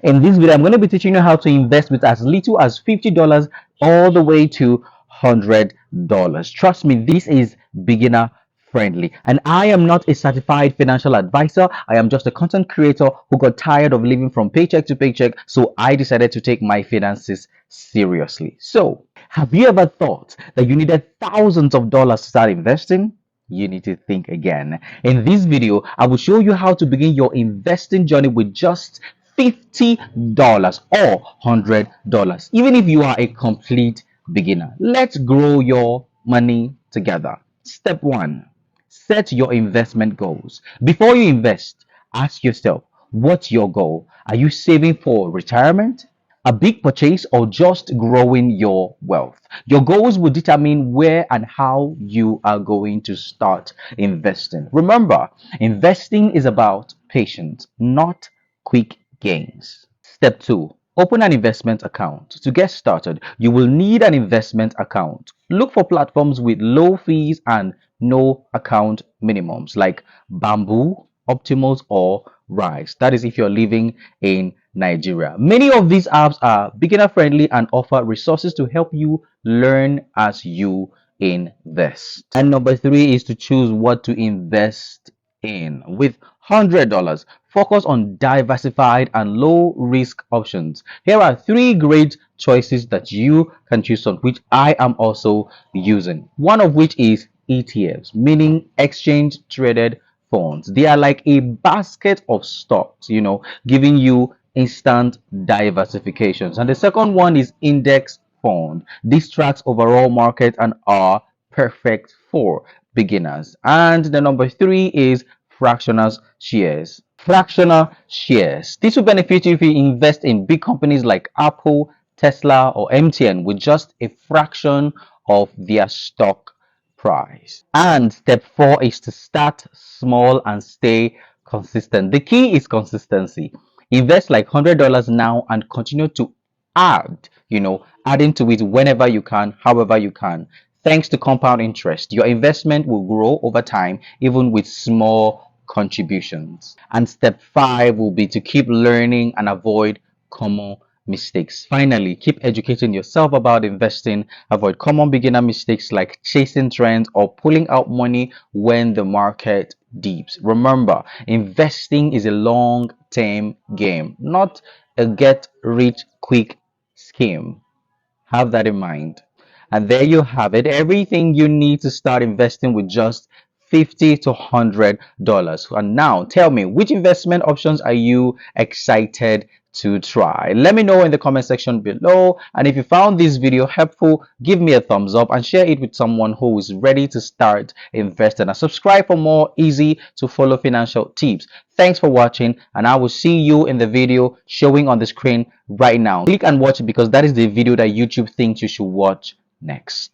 In this video, I'm going to be teaching you how to invest with as little as $50 all the way to $100. Trust me, this is beginner friendly. And I am not a certified financial advisor. I am just a content creator who got tired of living from paycheck to paycheck. So I decided to take my finances seriously. So, have you ever thought that you needed thousands of dollars to start investing? You need to think again. In this video, I will show you how to begin your investing journey with just $50 or $100, even if you are a complete beginner. Let's grow your money together. Step one, set your investment goals. Before you invest, ask yourself, what's your goal? Are you saving for retirement, a big purchase, or just growing your wealth? Your goals will determine where and how you are going to start investing. Remember, investing is about patience, not quick gains. Step two, open an investment account. To get started, you will need an investment account. Look for platforms with low fees and no account minimums like Bamboo, Optimals, or Rise. That is if you're living in Nigeria. Many of these apps are beginner friendly and offer resources to help you learn as you invest. And number three is to choose what to invest in. With $100, focus on diversified and low risk options. Here are three great choices that you can choose from, which I am also using. One of which is ETFs, meaning exchange traded funds. They are like a basket of stocks, giving you instant diversifications. And the second one is index fund. These tracks overall market and are perfect for beginners. And the number three is fractional shares. Fractional shares. This will benefit you if you invest in big companies like Apple, Tesla, or MTN with just a fraction of their stock price. And step four is to start small and stay consistent. The key is consistency. Invest like $100 now and continue to adding to it whenever you can, however you can. Thanks to compound interest, your investment will grow over time, even with small contributions. And step five will be to keep learning and avoid common mistakes. Finally, keep educating yourself about investing. Avoid common beginner mistakes like chasing trends or pulling out money when the market dips. Remember, investing is a long-term game, not a get-rich-quick scheme. Have that in mind. And there you have it. Everything you need to start investing with just $50 to $100. And now tell me, which investment options are you excited to try? Let me know in the comment section below. And if you found this video helpful, give me a thumbs up and share it with someone who is ready to start investing. And subscribe for more easy to follow financial tips. Thanks for watching, and I will see you in the video showing on the screen right now. Click and watch it because that is the video that YouTube thinks you should watch next.